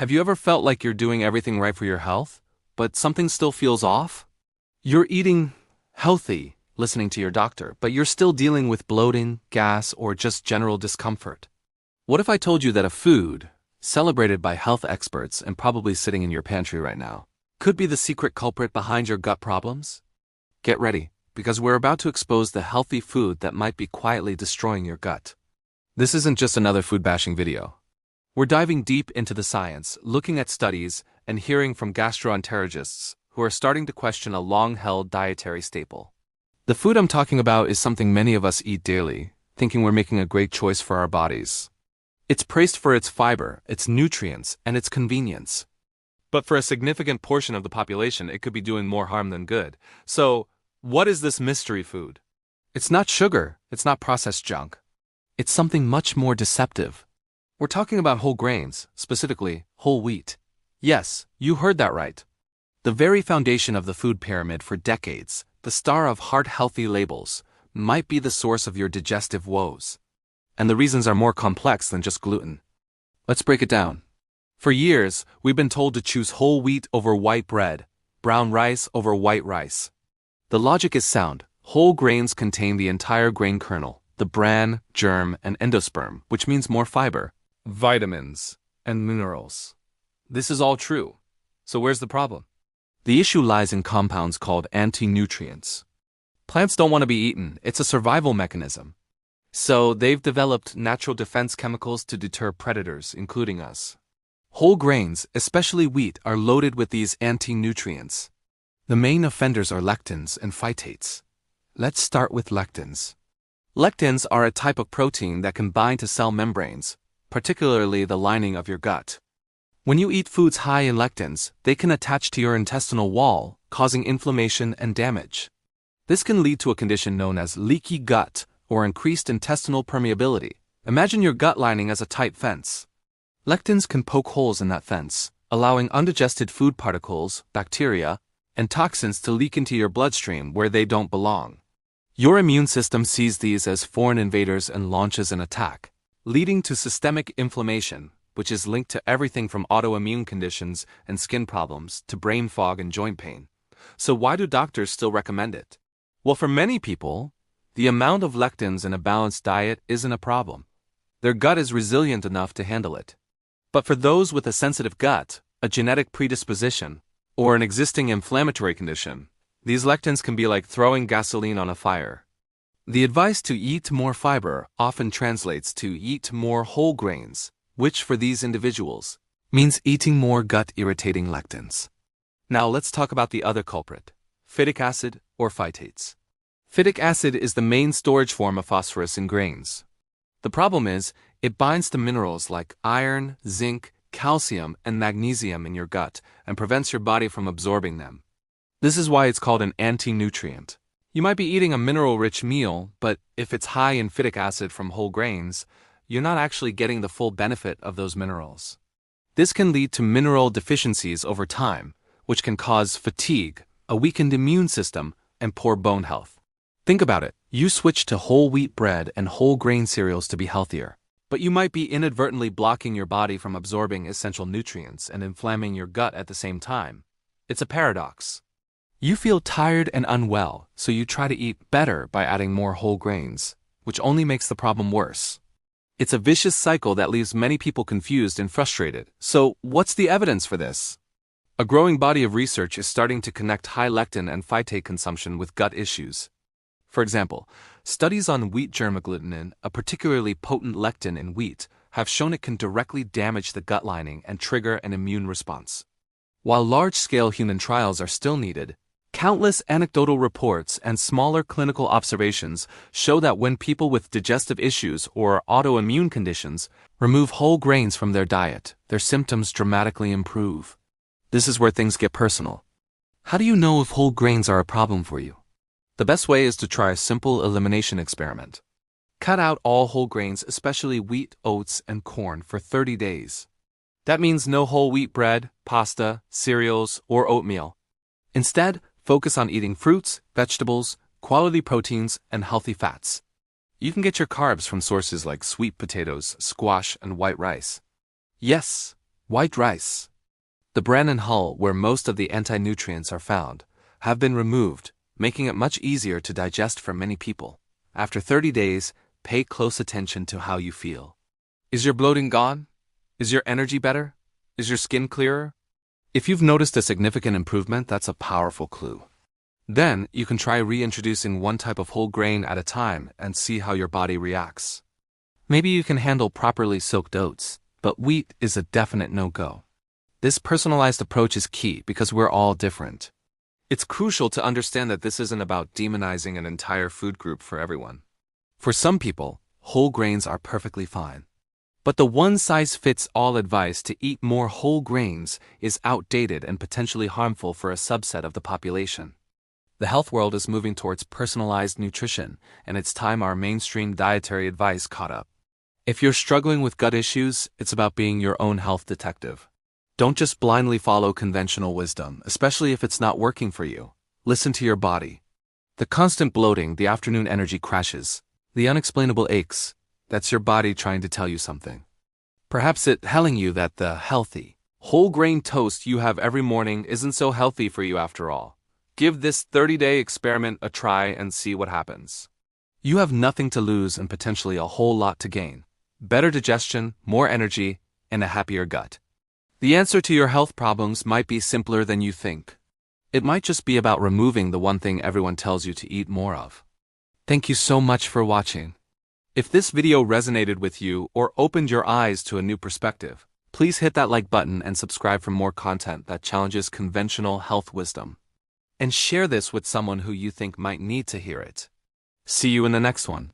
Have you ever felt like you're doing everything right for your health, but something still feels off? You're eating healthy, listening to your doctor, but you're still dealing with bloating, gas, or just general discomfort. What if I told you that a food, celebrated by health experts and probably sitting in your pantry right now, could be the secret culprit behind your gut problems? Get ready, because we're about to expose the healthy food that might be quietly destroying your gut. This isn't just another food bashing video. We're diving deep into the science, looking at studies, and hearing from gastroenterologists who are starting to question a long-held dietary staple. The food I'm talking about is something many of us eat daily, thinking we're making a great choice for our bodies. It's praised for its fiber, its nutrients, and its convenience. But for a significant portion of the population, it could be doing more harm than good. So, what is this mystery food? It's not sugar, it's not processed junk. It's something much more deceptive. We're talking about whole grains, specifically whole wheat. Yes, you heard that right. The very foundation of the food pyramid for decades, the star of heart-healthy labels, might be the source of your digestive woes. And the reasons are more complex than just gluten. Let's break it down. For years, we've been told to choose whole wheat over white bread, brown rice over white rice. The logic is sound. Whole grains contain the entire grain kernel, the bran, germ, and endosperm, which means more fiber, vitamins, and minerals. This is all true. So where's the problem? The issue lies in compounds called anti-nutrients. Plants don't want to be eaten. It's a survival mechanism. So they've developed natural defense chemicals to deter predators, including us. Whole grains, especially wheat, are loaded with these anti-nutrients. The main offenders are lectins and phytates. Let's start with lectins. Lectins are a type of protein that can bind to cell membranes, particularly the lining of your gut. When you eat foods high in lectins, they can attach to your intestinal wall, causing inflammation and damage. This can lead to a condition known as leaky gut or increased intestinal permeability. Imagine your gut lining as a tight fence. Lectins can poke holes in that fence, allowing undigested food particles, bacteria, and toxins to leak into your bloodstream where they don't belong. Your immune system sees these as foreign invaders and launches an attack, leading to systemic inflammation, which is linked to everything from autoimmune conditions and skin problems to brain fog and joint pain. So why do doctors still recommend it? Well, for many people, the amount of lectins in a balanced diet isn't a problem. Their gut is resilient enough to handle it. But for those with a sensitive gut, a genetic predisposition, or an existing inflammatory condition, these lectins can be like throwing gasoline on a fire. The advice to eat more fiber often translates to eat more whole grains, which for these individuals means eating more gut-irritating lectins. Now let's talk about the other culprit, phytic acid or phytates. Phytic acid is the main storage form of phosphorus in grains. The problem is, it binds to minerals like iron, zinc, calcium, and magnesium in your gut and prevents your body from absorbing them. This is why it's called an anti-nutrient. You might be eating a mineral-rich meal, but if it's high in phytic acid from whole grains, you're not actually getting the full benefit of those minerals. This can lead to mineral deficiencies over time, which can cause fatigue, a weakened immune system, and poor bone health. Think about it. You switch to whole wheat bread and whole grain cereals to be healthier, but you might be inadvertently blocking your body from absorbing essential nutrients and inflaming your gut at the same time. It's a paradox. You feel tired and unwell, so you try to eat better by adding more whole grains, which only makes the problem worse. It's a vicious cycle that leaves many people confused and frustrated. So, what's the evidence for this? A growing body of research is starting to connect high lectin and phytate consumption with gut issues. For example, studies on wheat germ agglutinin, a particularly potent lectin in wheat, have shown it can directly damage the gut lining and trigger an immune response. While large-scale human trials are still needed, countless anecdotal reports and smaller clinical observations show that when people with digestive issues or autoimmune conditions remove whole grains from their diet, their symptoms dramatically improve. This is where things get personal. How do you know if whole grains are a problem for you? The best way is to try a simple elimination experiment. Cut out all whole grains, especially wheat, oats, and corn, for 30 days. That means no whole wheat bread, pasta, cereals, or oatmeal. Instead, focus on eating fruits, vegetables, quality proteins, and healthy fats. You can get your carbs from sources like sweet potatoes, squash, and white rice. Yes, White rice. The bran and hull, where most of the anti-nutrients are found, have been removed, making it much easier to digest for many people. After 30 days, pay close attention to how you feel. Is your bloating gone? Is your energy better? Is your skin clearer? If you've noticed a significant improvement, that's a powerful clue. Then, you can try reintroducing one type of whole grain at a time and see how your body reacts. Maybe you can handle properly soaked oats, but wheat is a definite no-go. This personalized approach is key because we're all different. It's crucial to understand that this isn't about demonizing an entire food group for everyone. For some people, whole grains are perfectly fine. But the one-size-fits-all advice to eat more whole grains is outdated and potentially harmful for a subset of the population. The health world is moving towards personalized nutrition, and it's time our mainstream dietary advice caught up. If you're struggling with gut issues, it's about being your own health detective. Don't just blindly follow conventional wisdom, especially if it's not working for you. Listen to your body. The constant bloating, the afternoon energy crashes, the unexplainable aches, that's your body trying to tell you something. Perhaps it's telling you that the healthy, whole grain toast you have every morning isn't so healthy for you after all. Give this 30-day experiment a try and see what happens. You have nothing to lose and potentially a whole lot to gain. Better digestion, more energy, and a happier gut. The answer to your health problems might be simpler than you think. It might just be about removing the one thing everyone tells you to eat more of. Thank you so much for watching. If this video resonated with you or opened your eyes to a new perspective, please hit that like button and subscribe for more content that challenges conventional health wisdom. And share this with someone who you think might need to hear it. See you in the next one.